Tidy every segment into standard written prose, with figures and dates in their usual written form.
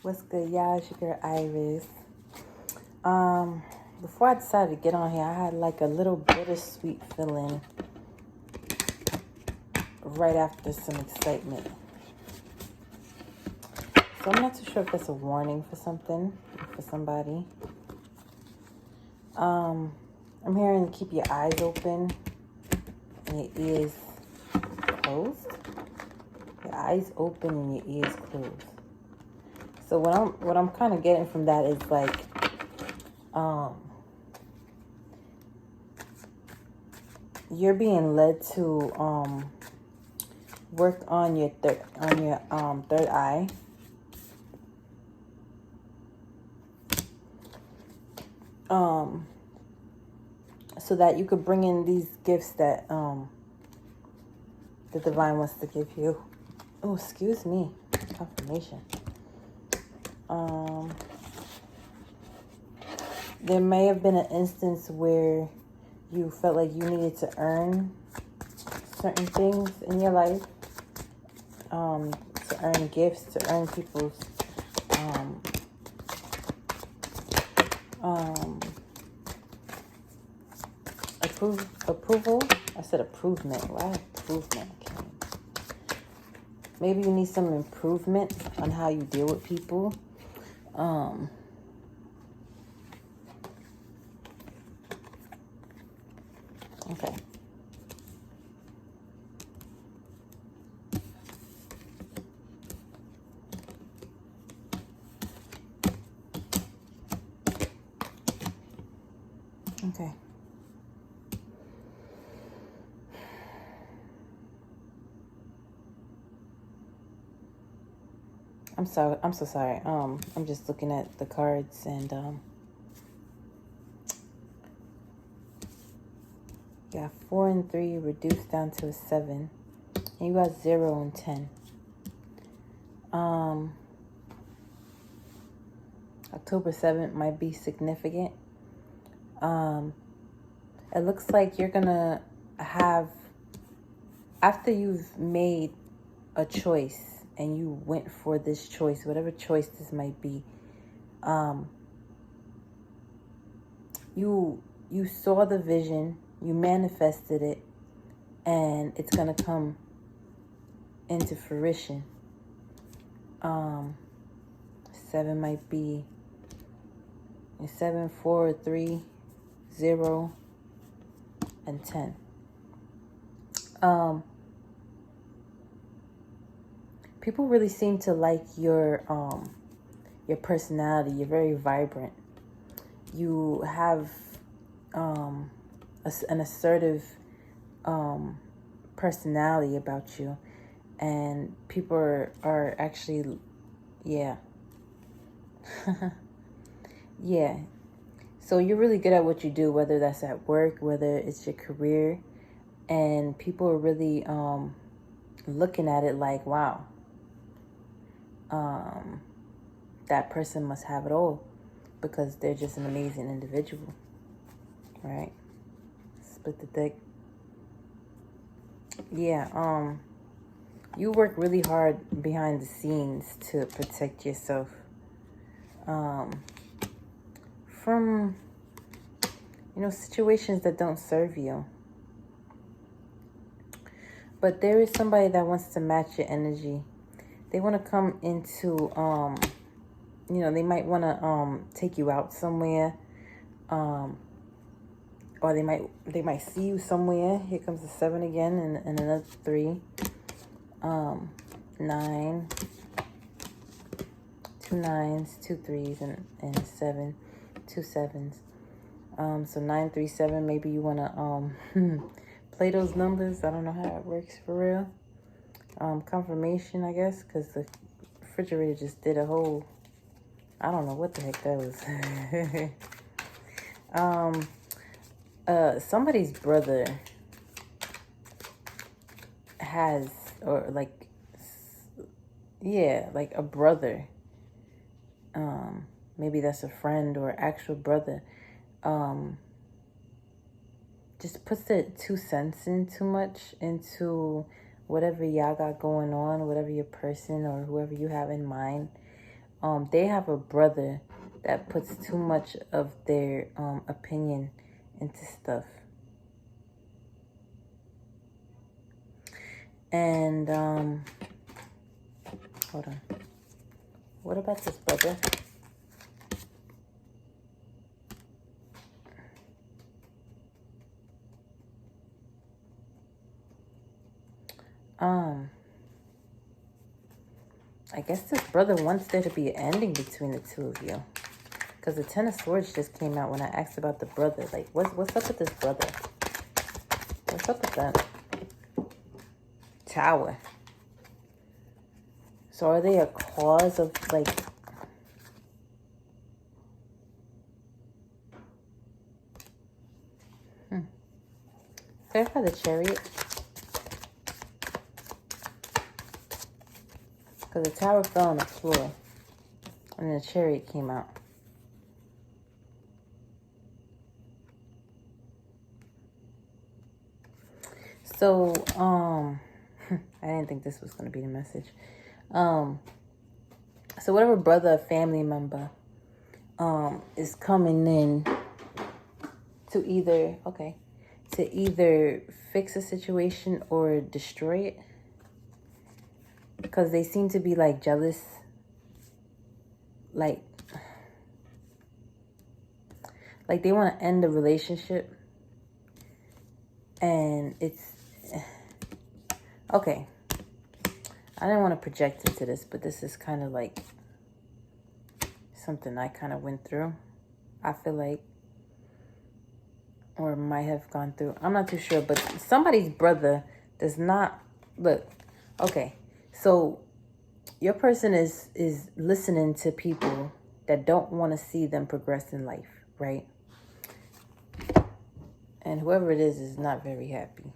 What's good, y'all? It's your girl Iris. Before I decided to get on here, I had like a little bittersweet feeling right after some excitement. So I'm not too sure if that's a warning for something, for somebody. I'm hearing to keep your eyes open and your ears closed. Your eyes open and your ears closed. So what I'm kind of getting from that is like, you're being led to work on your third eye. So that you could bring in these gifts that the divine wants to give you. Oh, excuse me. Confirmation. There may have been an instance where you felt like you needed to earn certain things in your life, to earn gifts, to earn people's approval. I said improvement. Why improvement? Maybe you need some improvement on how you deal with people. Okay. Okay. I'm so sorry. I'm just looking at the cards and got 4 and 3 reduced down to a 7. And you got 0 and 10. October 7th might be significant. It looks like you're gonna have, after you've made a choice and you went for this choice, whatever choice this might be, you saw the vision, you manifested it, and it's gonna come into fruition. 7 might be 7, 4, 3, 0, and 10. People really seem to like your personality. You're very vibrant. You have an assertive personality about you, and people are actually, yeah. Yeah. So you're really good at what you do, whether that's at work, whether it's your career, and people are really looking at it like, wow, that person must have it all because they're just an amazing individual, right? Split the deck. Yeah, you work really hard behind the scenes to protect yourself from, situations that don't serve you. But there is somebody that wants to match your energy. They want to come into, they might want to take you out somewhere, or they might see you somewhere. Here comes the 7 again, and another 3, 9, 2 9s, 2 3s, and 7, 2 7s. So 9, 3, 7. Maybe you want to play those numbers. I don't know how it works for real. Confirmation, I guess, because the refrigerator just did a whole, I don't know what the heck that was. Somebody's brother has, or like, yeah, like a brother. Maybe that's a friend or actual brother. Just puts their 2 cents in too much into whatever y'all got going on, whatever your person or whoever you have in mind they have a brother that puts too much of their opinion into stuff. And hold on. What about this brother? I guess this brother wants there to be an ending between the two of you. Because the Ten of Swords just came out when I asked about the brother. Like, what's up with this brother? What's up with that? Tower. So are they a cause of, like... Clarify the Chariot. Because the Tower fell on the floor. And the Chariot came out. So, I didn't think this was going to be the message. So whatever brother or family member is coming in to either fix a situation or destroy it, because they seem to be like jealous, like they want to end the relationship, and it's okay. I didn't want to project into this, but this is kind of like something I kind of went through, I feel like, or might have gone through. I'm not too sure, but somebody's brother does not look. Okay, so your person is listening to people that don't want to see them progress in life, right? And whoever it is not very happy.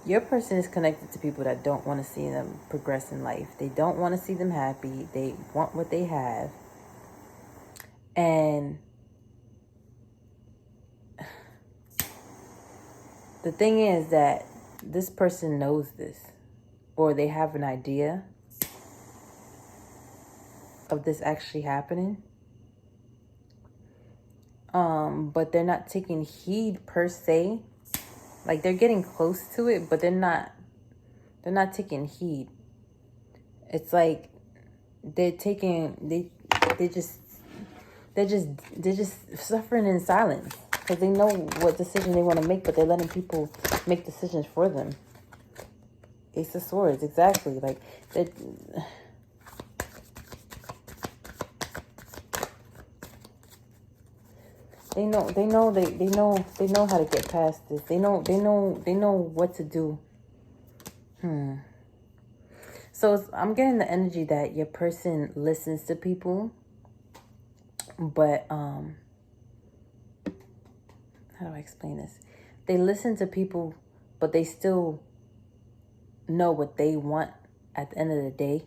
Your person is connected to people that don't want to see them progress in life. They don't want to see them happy. They want what they have. And the thing is that this person knows this, or they have an idea of this actually happening. But they're not taking heed per se. Like, they're getting close to it, but they're not taking heed. It's like they're just suffering in silence, because they know what decision they want to make, but they're letting people make decisions for them. Ace of Swords, exactly. Like, they know how to get past this. They know what to do. So I'm getting the energy that your person listens to people, but how do I explain this? They listen to people, but they still know what they want at the end of the day.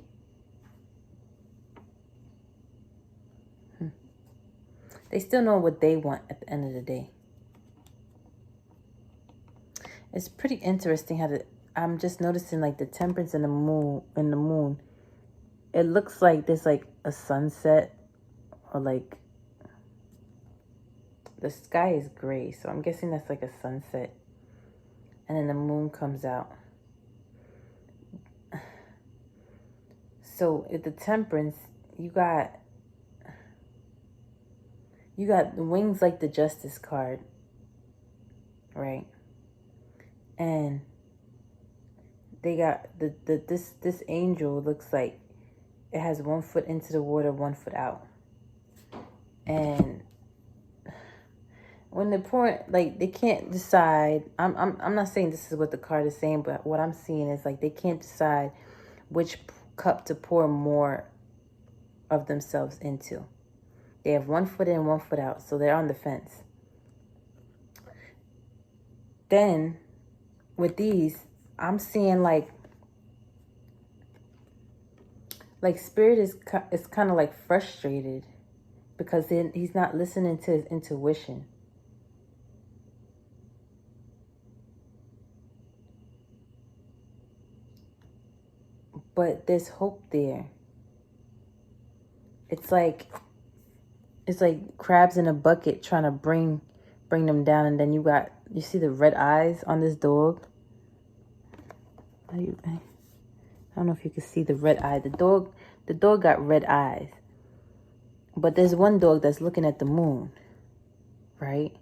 They still know what they want at the end of the day. It's pretty interesting how I'm just noticing, like, the Temperance and the moon. It looks like there's like a sunset, or like the sky is gray, so I'm guessing that's like a sunset. And then the moon comes out. So at the Temperance, you got the wings, like the Justice card, right? And they got this angel looks like it has 1 foot into the water, 1 foot out. And when the point, like, they can't decide. I'm not saying this is what the card is saying, but what I'm seeing is, like, they can't decide which cup to pour more of themselves into. They have 1 foot in, 1 foot out, so they're on the fence. Then with these, I'm seeing like Spirit is kind of like frustrated because then he's not listening to his intuition. But but there's hope there. It's like crabs in a bucket trying to bring them down, and then you see the red eyes on this dog. I don't know if you can see the red eye. The dog got red eyes. But there's one dog that's looking at the moon, right?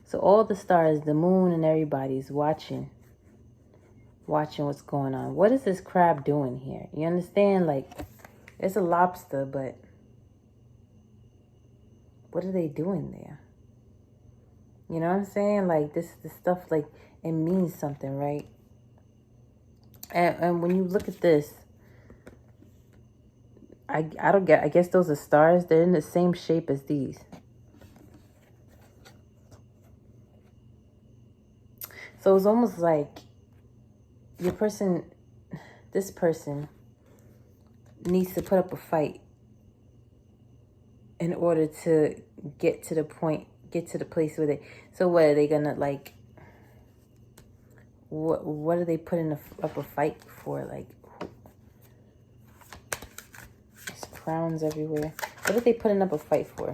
So all the stars, the moon, and everybody's watching what's going on. What is this crab doing here? You understand? Like, it's a lobster, but what are they doing there? You know what I'm saying? Like, this stuff, like, it means something, right? And when you look at this, I don't get, I guess those are stars. They're in the same shape as these. So it's almost like this person needs to put up a fight in order to get to the place where so what are they gonna, like, what are they putting up a fight for? Like, there's crowns everywhere. What are they putting up a fight for?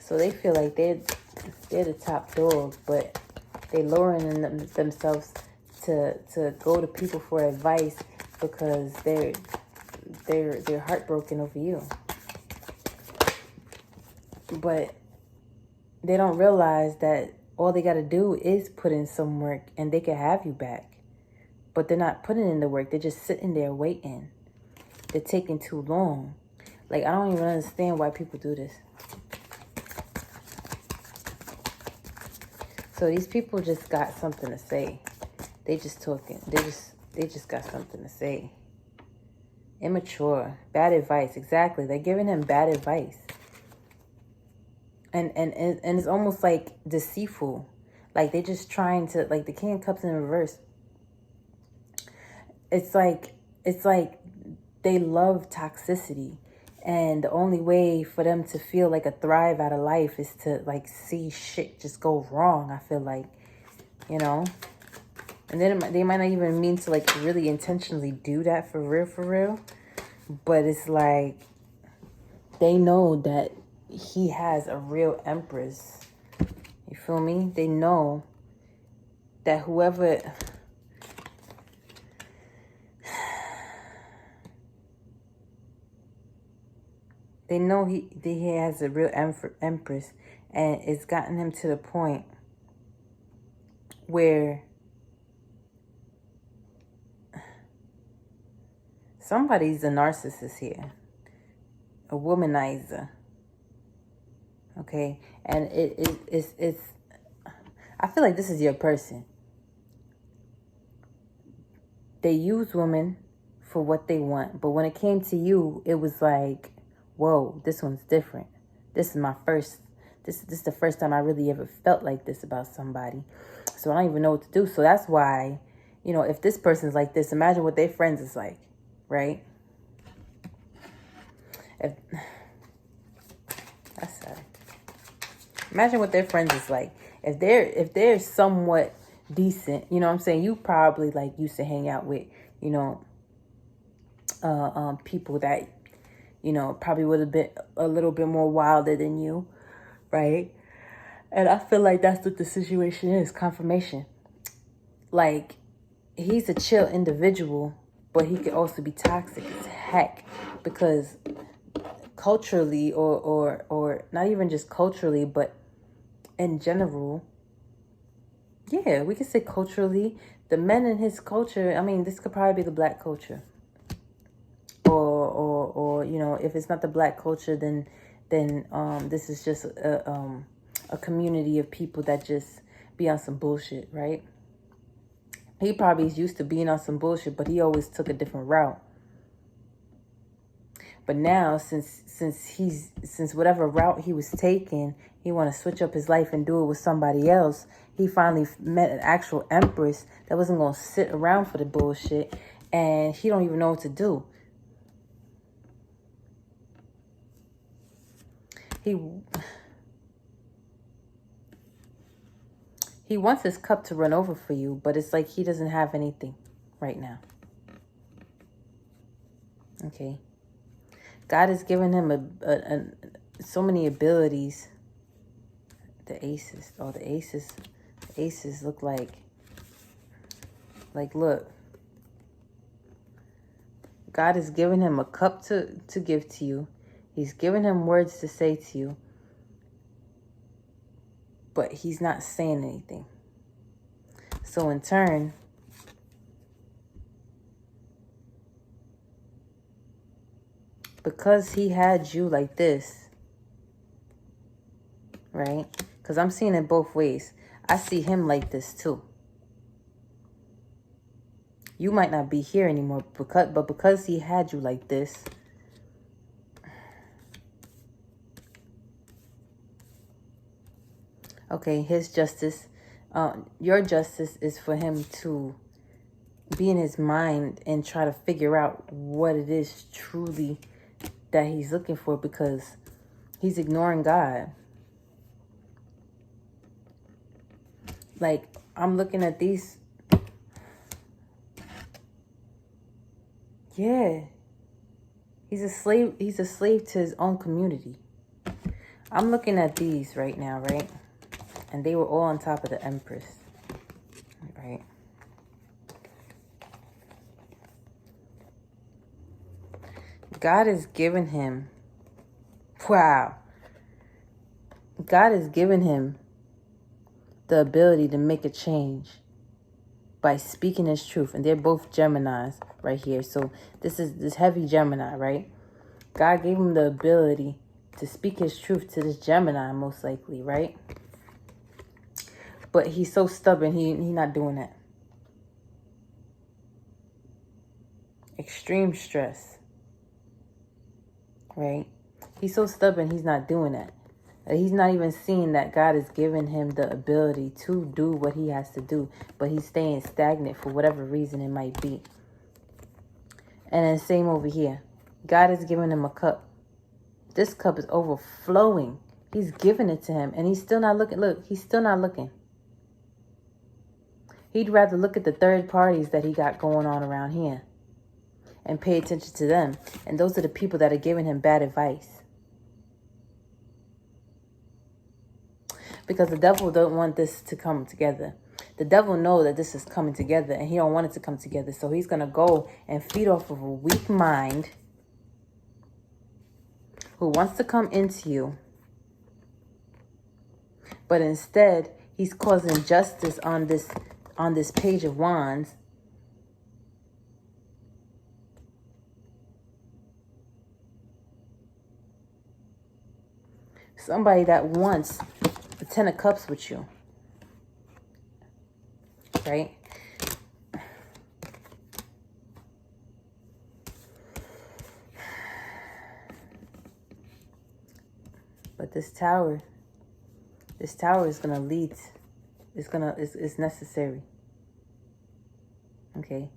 So they feel like they're the top dog, but they lowering themselves to go to people for advice because they're heartbroken over you. But they don't realize that all they got to do is put in some work and they can have you back. But they're not putting in the work. They're just sitting there waiting. They're taking too long. Like, I don't even understand why people do this. So these people just got something to say. They just talking. They just got something to say. Immature. Bad advice. Exactly. They're giving him bad advice. And it's almost like deceitful. Like, they're just trying to, like, the King of Cups in reverse. It's like they love toxicity. And the only way for them to feel like a thrive out of life is to, like, see shit just go wrong, I feel like, you know. And then they might not even mean to, like, really intentionally do that for real. But it's like they know that he has a real empress. You feel me? They know that whoever... They know that he has a real empress, and it's gotten him to the point where somebody's a narcissist here, a womanizer. Okay, and it's. I feel like this is your person. They use women for what they want, but when it came to you, it was like, whoa, this one's different. This is my first. This is the first time I really ever felt like this about somebody. So I don't even know what to do. So that's why, you know, if this person's like this, imagine what their friends is like, right? That's sad. Imagine what their friends is like. If they're somewhat decent, you know what I'm saying? You probably, like, used to hang out with, you know, people that, you know, probably would have been a little bit more wilder than you, right? And I feel like that's what the situation is, confirmation. Like, he's a chill individual, but he could also be toxic as heck, because culturally, or not even just culturally, but in general, yeah, we could say culturally, the men in his culture, I mean, this could probably be the black culture. Or you know, if it's not the black culture, then this is just a community of people that just be on some bullshit, right? He probably is used to being on some bullshit, but he always took a different route. But now, since whatever route he was taking, he want to switch up his life and do it with somebody else. He finally met an actual empress that wasn't going to sit around for the bullshit, and he don't even know what to do. He wants his cup to run over for you, but it's like he doesn't have anything right now. Okay. God has given him so many abilities. The aces. Oh, the aces. The aces look like, look. God has given him a cup to give to you. He's given him words to say to you. But he's not saying anything. So in turn, because he had you like this, right? Because I'm seeing it both ways. I see him like this too. You might not be here anymore, but because he had you like this, okay, his justice, your justice is for him to be in his mind and try to figure out what it is truly that he's looking for, because he's ignoring God. Like, I'm looking at these. Yeah. He's a slave. He's a slave to his own community. I'm looking at these right now, right? And they were all on top of the Empress. Right? God has given him. Wow. God has given him the ability to make a change by speaking his truth. And they're both Geminis right here. So this is this heavy Gemini, right? God gave him the ability to speak his truth to this Gemini, most likely, right? But he's so stubborn, he's not doing that. Extreme stress, right? He's so stubborn, he's not doing that. He's not even seeing that God has given him the ability to do what he has to do, but he's staying stagnant for whatever reason it might be. And then same over here. God has given him a cup. This cup is overflowing. He's giving it to him, and he's still not looking. Look, he's still not looking. He'd rather look at the third parties that he got going on around here and pay attention to them. And those are the people that are giving him bad advice. Because the devil don't want this to come together. The devil knows that this is coming together, and he don't want it to come together. So he's going to go and feed off of a weak mind who wants to come into you. But instead, he's causing justice on this Page of Wands. Somebody that wants the 10 of Cups with you. Right? But this tower is going to lead. It's necessary. Okay?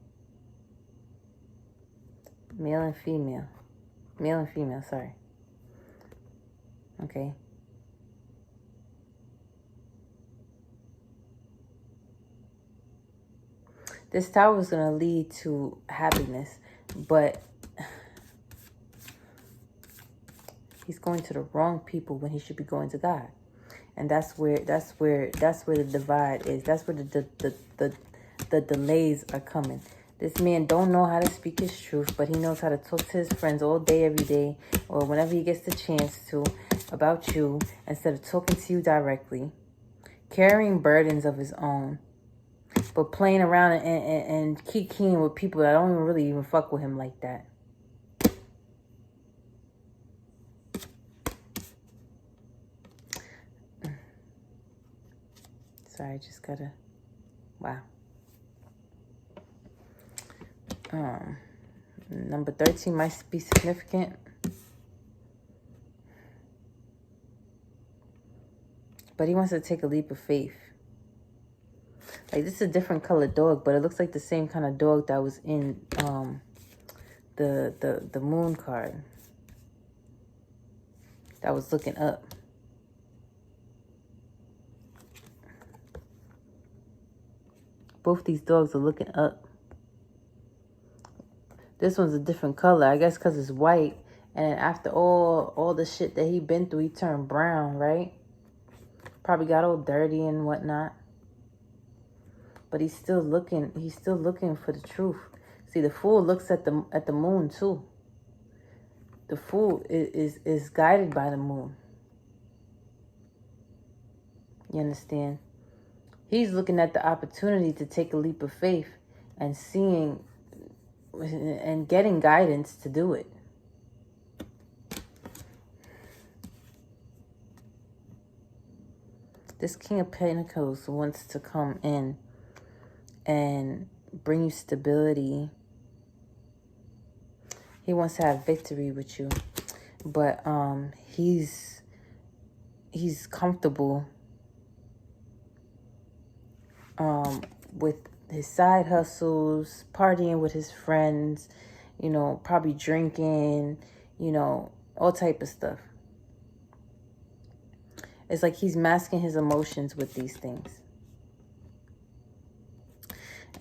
Male and female, sorry. Okay? This tower is going to lead to happiness, but he's going to the wrong people when he should be going to God. And that's where the divide is. That's where the delays are coming. This man don't know how to speak his truth, but he knows how to talk to his friends all day, every day, or whenever he gets the chance to, about you, instead of talking to you directly, carrying burdens of his own, but playing around and kikiing with people that don't really even fuck with him like that. Sorry, I just gotta, wow. Number 13 might be significant. But he wants to take a leap of faith. Like, this is a different colored dog, but it looks like the same kind of dog that was in the moon card. that was looking up. Both these dogs are looking up. This one's a different color. I guess because it's white. And after all the shit that he been through, he turned brown, right? Probably got all dirty and whatnot. But he's still looking for the truth. See, the Fool looks at the moon too. The Fool is guided by the moon. You understand? He's looking at the opportunity to take a leap of faith and seeing and getting guidance to do it. This King of Pentacles wants to come in and bring you stability. He wants to have victory with you. But he's comfortable with his side hustles, partying with his friends, you know, probably drinking, you know, all type of stuff. It's like he's masking his emotions with these things.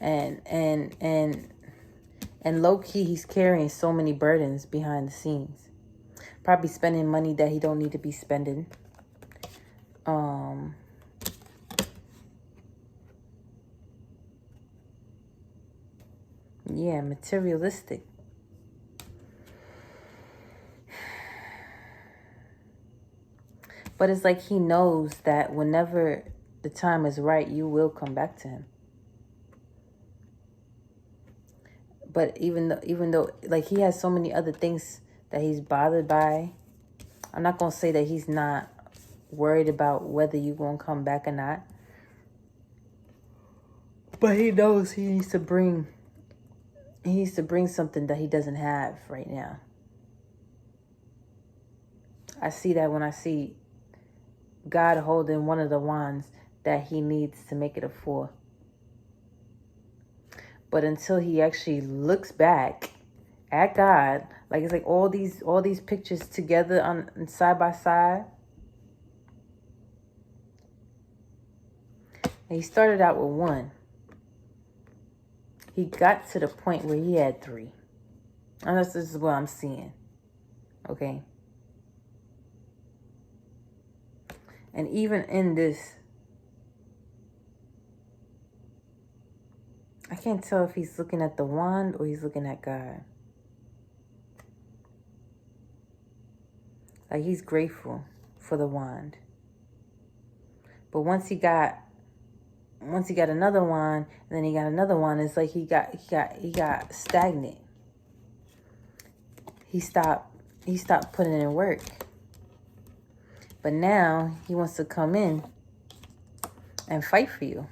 And low-key, he's carrying so many burdens behind the scenes. Probably spending money that he don't need to be spending. Yeah, materialistic. But it's like he knows that whenever the time is right, you will come back to him. But even though like he has so many other things that he's bothered by, I'm not going to say that he's not worried about whether you're going to come back or not. But he knows he needs to bring something that he doesn't have right now. I see that when I see God holding one of the wands that he needs to make it a 4. But until he actually looks back at God, like it's like all these pictures together on side by side. And he started out with 1. He got to the point where he had 3. And this is what I'm seeing. Okay. And even in this, I can't tell if he's looking at the wand or he's looking at God. Like he's grateful for the wand. But once he got another wand, and then he got another wand, it's like he got stagnant. He stopped putting in work. But now he wants to come in and fight for you.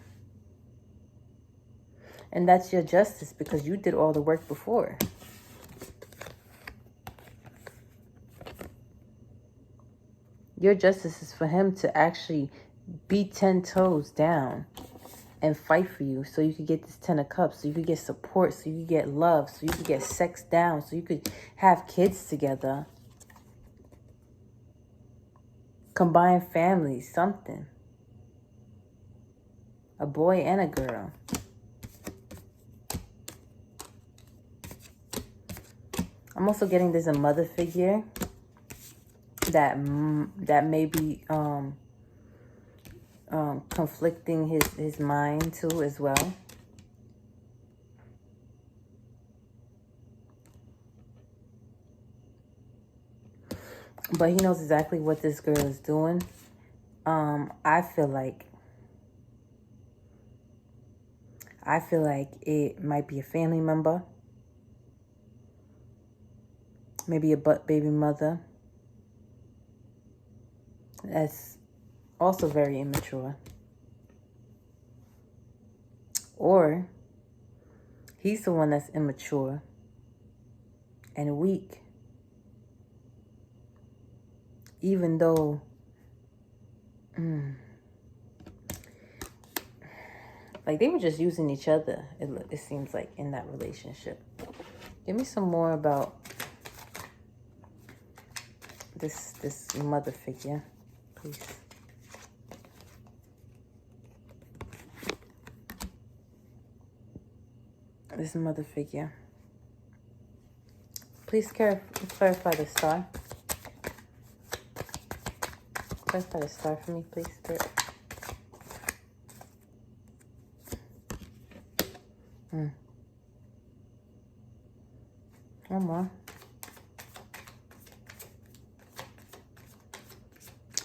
And that's your justice because you did all the work before. Your justice is for him to actually be 10 toes down and fight for you so you could get this 10 of cups, so you could get support, so you could get love, so you could get sex down, so you could have kids together. Combine families, something. A boy and a girl. I'm also getting there's a mother figure that may be conflicting his mind too as well. But he knows exactly what this girl is doing. I feel like it might be a family member. Maybe a baby mother. That's also very immature. Or he's the one that's immature and weak. Even though like they were just using each other, it seems like, in that relationship. Give me some more about this mother figure, please. This mother figure. Please clarify the star. Clarify the star for me, please, Spirit. One more.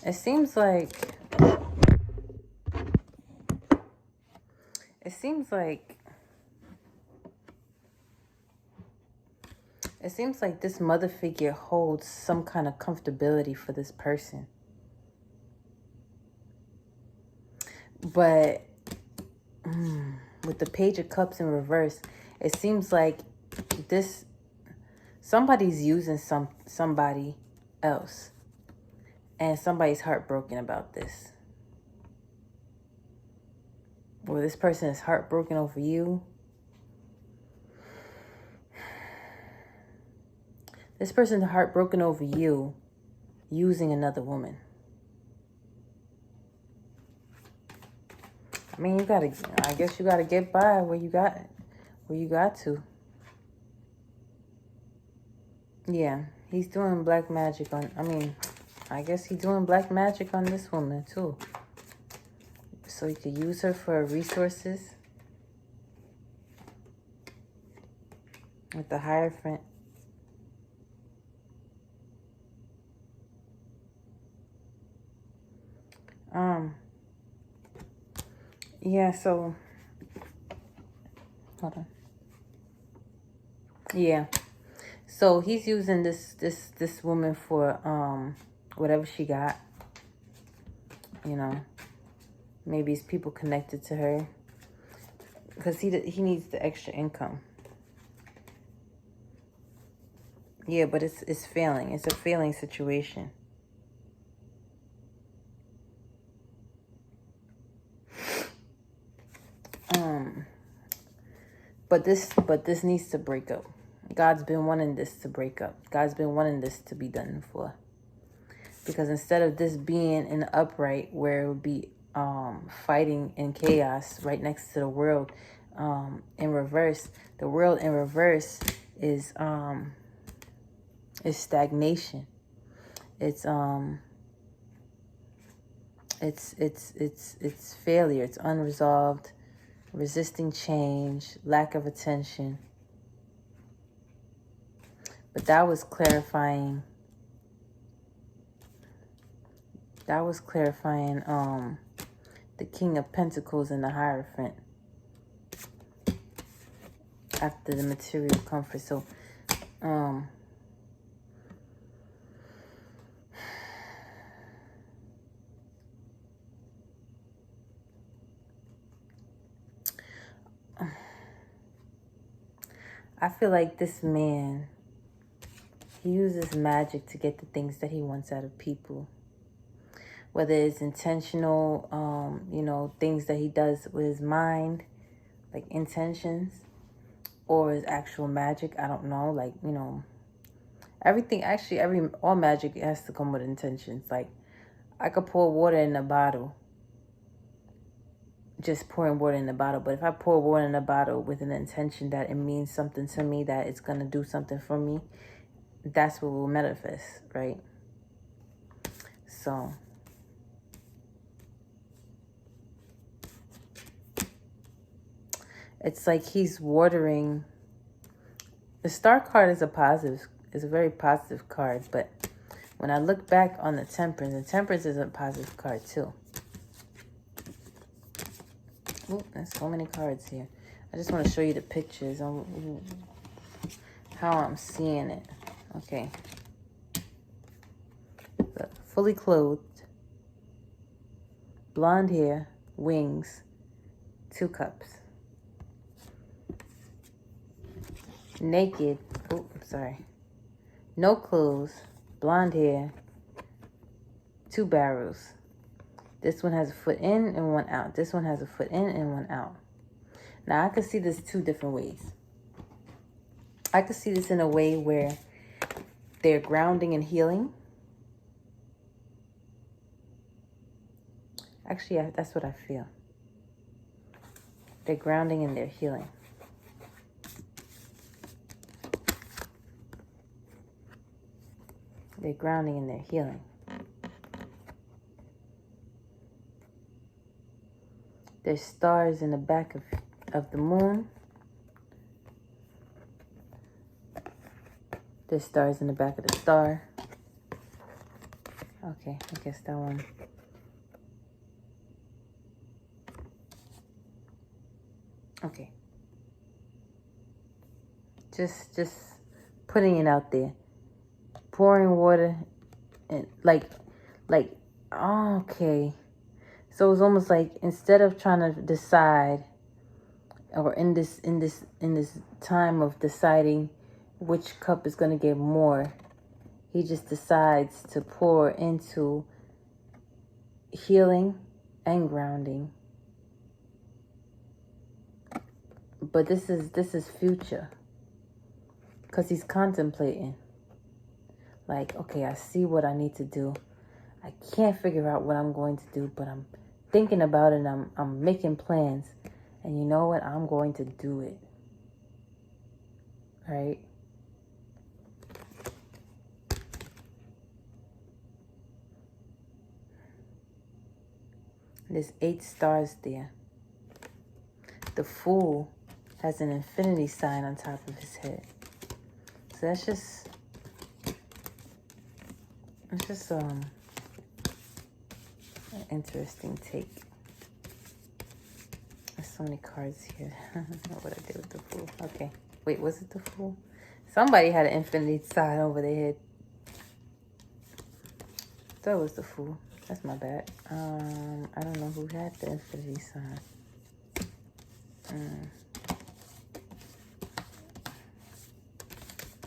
It seems like this mother figure holds some kind of comfortability for this person. But with the Page of Cups in reverse, it seems like somebody's using somebody else. And somebody's heartbroken about this. Or this person is heartbroken over you. This person is heartbroken over you using another woman. I mean, I guess you gotta get by where you got to. Yeah, he's doing black magic I guess he's doing black magic on this woman too. So you could use her for resources. With the Hierophant. Yeah, so hold on. Yeah. So he's using this woman for whatever she got. You know. Maybe it's people connected to her. Because he needs the extra income. Yeah, but it's failing. It's a failing situation. But this needs to break up. God's been wanting this to break up. God's been wanting this to be done for. Because instead of this being in the upright where it would be fighting in chaos right next to the world in reverse, the world in reverse is stagnation. It's failure. It's unresolved, resisting change, lack of attention. But that was clarifying. That was clarifying the King of Pentacles and the Hierophant after the material comfort. So I feel like this man, he uses magic to get the things that he wants out of people. Whether it's intentional, things that he does with his mind, like intentions, or his actual magic. I don't know, everything. Actually, all magic has to come with intentions. Like, I could pour water in a bottle, just pouring water in the bottle. But if I pour water in a bottle with an intention that it means something to me, that it's gonna do something for me, that's what will manifest, right? So. It's like he's watering. The Star card is a very positive card. But when I look back on the Temperance is a positive card too. Ooh, there's so many cards here. I just want to show you the pictures on how I'm seeing it. Okay. Look, fully clothed. Blonde hair, wings, 2 cups. Naked, no clothes, blonde hair, 2 barrels. This one has a foot in and 1 out. This one has a foot in and 1 out. Now I can see this 2 different ways. I could see this in a way where they're grounding and healing, Actually, that's what I feel. They're grounding and they're healing. They're grounding and they're healing. There's stars in the back of the moon. There's stars in the back of the star. Okay, I guess that one. Okay. Just putting it out there. Pouring water and like, oh, okay. So it's almost like instead of trying to decide, or in this time of deciding which cup is going to get more, he just decides to pour into healing and grounding. But this is future, because he's contemplating. Like, okay, I see what I need to do. I can't figure out what I'm going to do, but I'm thinking about it and I'm making plans. And you know what? I'm going to do it. Right? There's 8 stars there. The Fool has an infinity sign on top of his head. So that's just... It's just an interesting take. There's so many cards here. I don't know what I did with the Fool. Okay. Wait, was it the Fool? Somebody had an infinity sign over their head. That was the Fool. That's my bad. I don't know who had the infinity sign.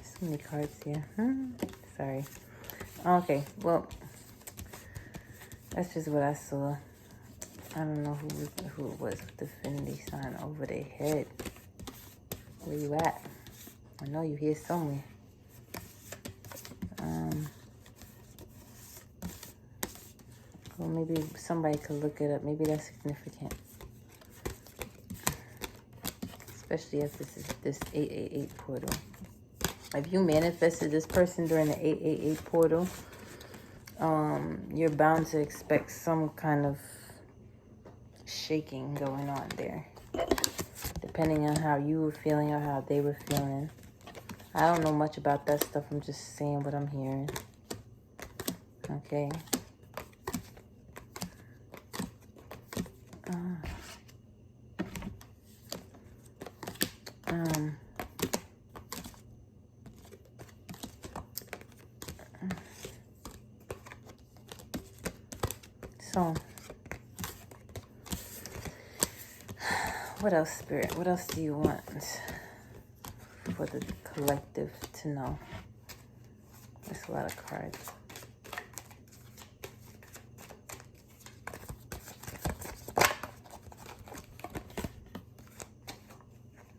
So many cards here. Sorry. Okay, well, that's just what I saw. I don't know who it was with the infinity sign over their head. Where you at? I know you here somewhere. Well, maybe somebody could look it up. Maybe that's significant. Especially if this is this 888 portal. If you manifested this person during the 888 portal, you're bound to expect some kind of shaking going on there. Depending on how you were feeling or how they were feeling. I don't know much about that stuff. I'm just saying what I'm hearing. Okay. So, what else, Spirit? What else do you want for the collective to know? There's a lot of cards.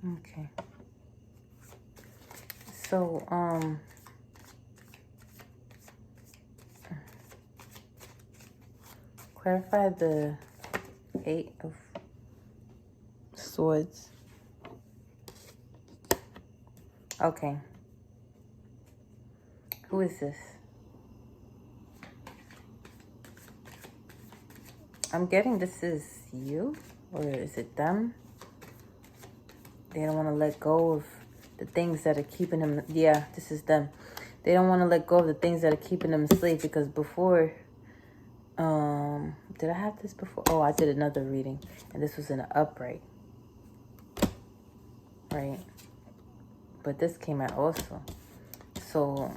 Okay. So, clarify the 8 of Swords. Okay. Who is this? I'm getting this is you, or is it them? They don't want to let go of the things that are keeping them. Yeah, this is them. They don't want to let go of the things that are keeping them asleep, because before, did I have this before? Oh, I did another reading, and this was in an upright. Right? But this came out also. So,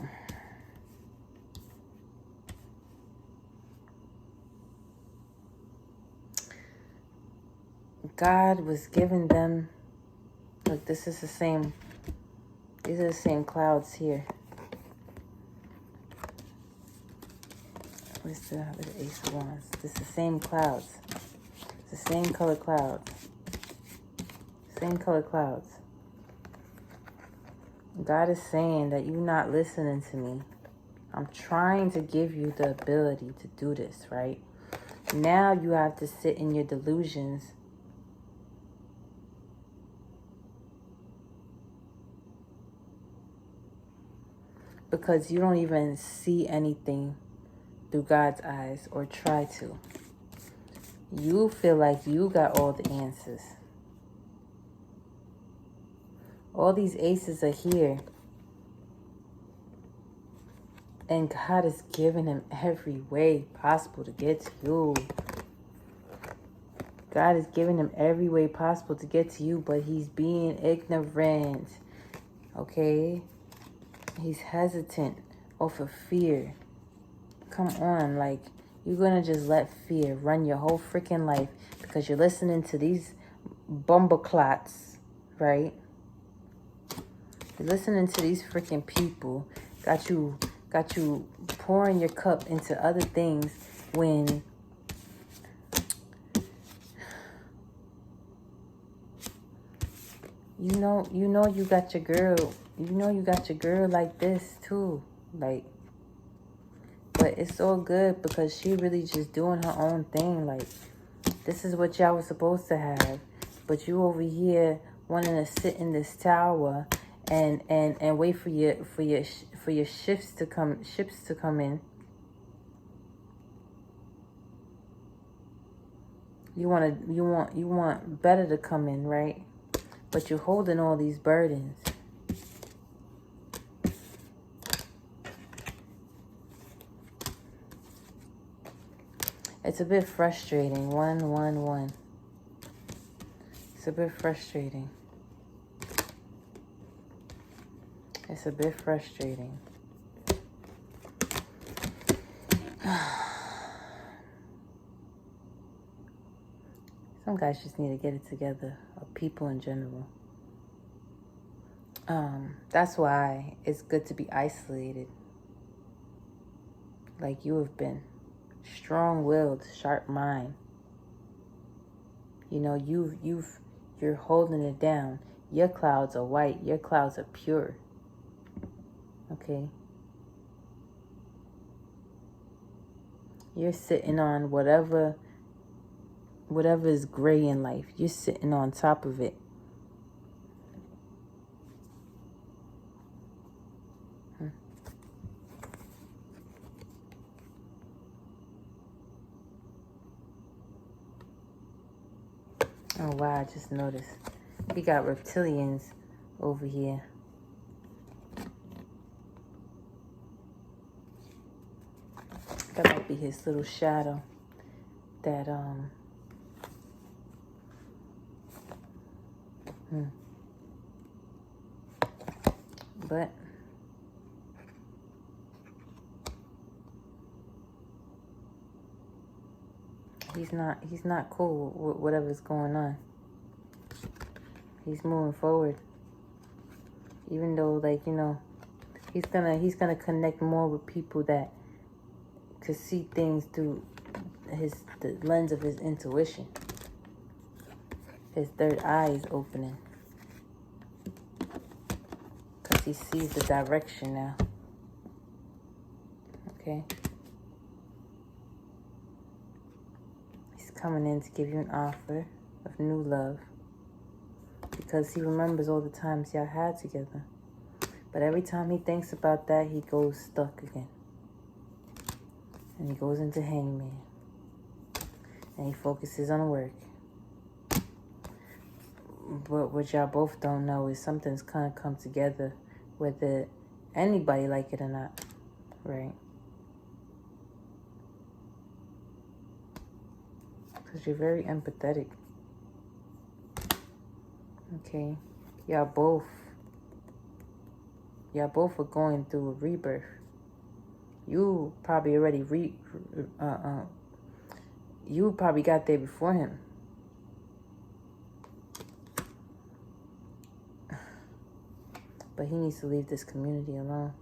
God was giving them, look, this is the same, these are the same clouds here. Where's the Ace of Wands? It's the same clouds. It's the same color clouds. Same color clouds. God is saying that you're not listening to me. I'm trying to give you the ability to do this, right? Now you have to sit in your delusions. Because you don't even see anything through God's eyes, or try to. You feel like you got all the answers. All these aces are here. And God is giving him every way possible to get to you. God is giving him every way possible to get to you, but he's being ignorant. Okay? He's hesitant off of fear. Come on, like, you're gonna just let fear run your whole freaking life because you're listening to these bumbleclots, right? You're listening to these freaking people. Got you pouring your cup into other things when you know you got your girl. You know you got your girl like this too. Like, but it's all good because she really just doing her own thing. Like, this is what y'all was supposed to have. But you over here wanting to sit in this tower and wait for your ships to come in. You want better to come in, right? But you're holding all these burdens. It's a bit frustrating. 111. It's a bit frustrating. It's a bit frustrating. Some guys just need to get it together, or people in general. That's why it's good to be isolated. Like you have been. Strong-willed, sharp mind. You know, you're holding it down. Your clouds are white. Your clouds are pure. Okay? You're sitting on whatever is gray in life. You're sitting on top of it. Oh, wow, I just noticed. We got reptilians over here. That might be his little shadow that, But he's not cool with whatever's going on. He's moving forward. Even though, like, you know, he's gonna connect more with people that could see things through the lens of his intuition. His third eye is opening. Because he sees the direction now. Okay? He's coming in to give you an offer of new love. Because he remembers all the times y'all had together. But every time he thinks about that, he goes stuck again. And he goes into hangman. And he focuses on work. But what y'all both don't know is something's kind of come together, whether anybody like it or not, right? Because you're very empathetic. Okay? Y'all both are going through a rebirth. You probably already you probably got there before him. But he needs to leave this community alone.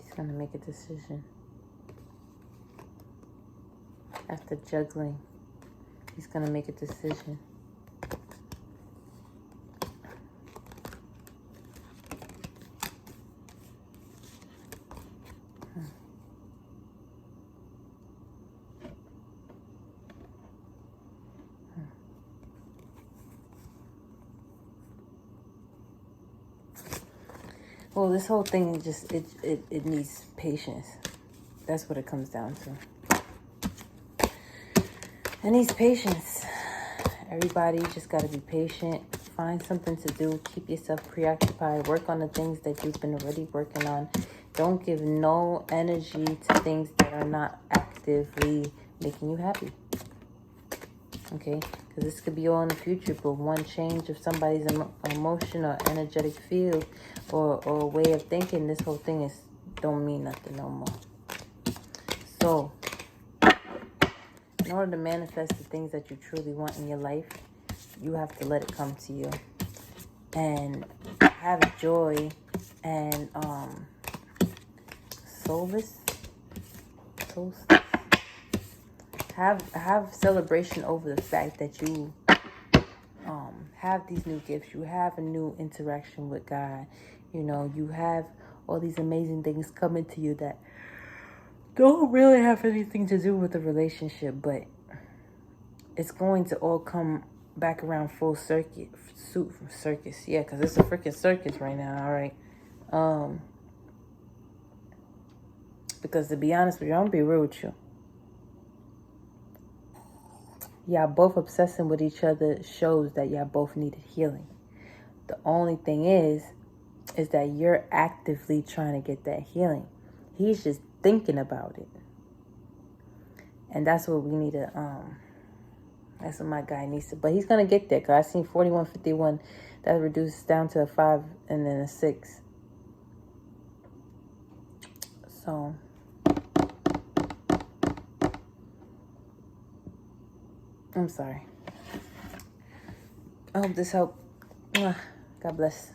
He's gonna make a decision. After juggling, he's gonna make a decision. Well, this whole thing is just, it needs patience. That's what it comes down to. It needs patience. Everybody just got to be patient. Find something to do. Keep yourself preoccupied. Work on the things that you've been already working on. Don't give no energy to things that are not actively making you happy. Okay? Because this could be all in the future, but one change of somebody's emotion or energetic field or way of thinking, this whole thing is don't mean nothing no more. So, in order to manifest the things that you truly want in your life, you have to let it come to you. And have joy and solstice. Have celebration over the fact that you have these new gifts. You have a new interaction with God. You know, you have all these amazing things coming to you that don't really have anything to do with the relationship, but it's going to all come back around full circus. Yeah, because it's a freaking circus right now, all right? Because to be honest with you, I'm going to be real with you. Y'all both obsessing with each other shows that y'all both needed healing. The only thing is that you're actively trying to get that healing. He's just thinking about it. And that's what we need to, that's what my guy needs to, but he's going to get there. Because I seen 4151, that reduces down to a 5 and then a 6. So, I'm sorry. I hope this helped. God bless.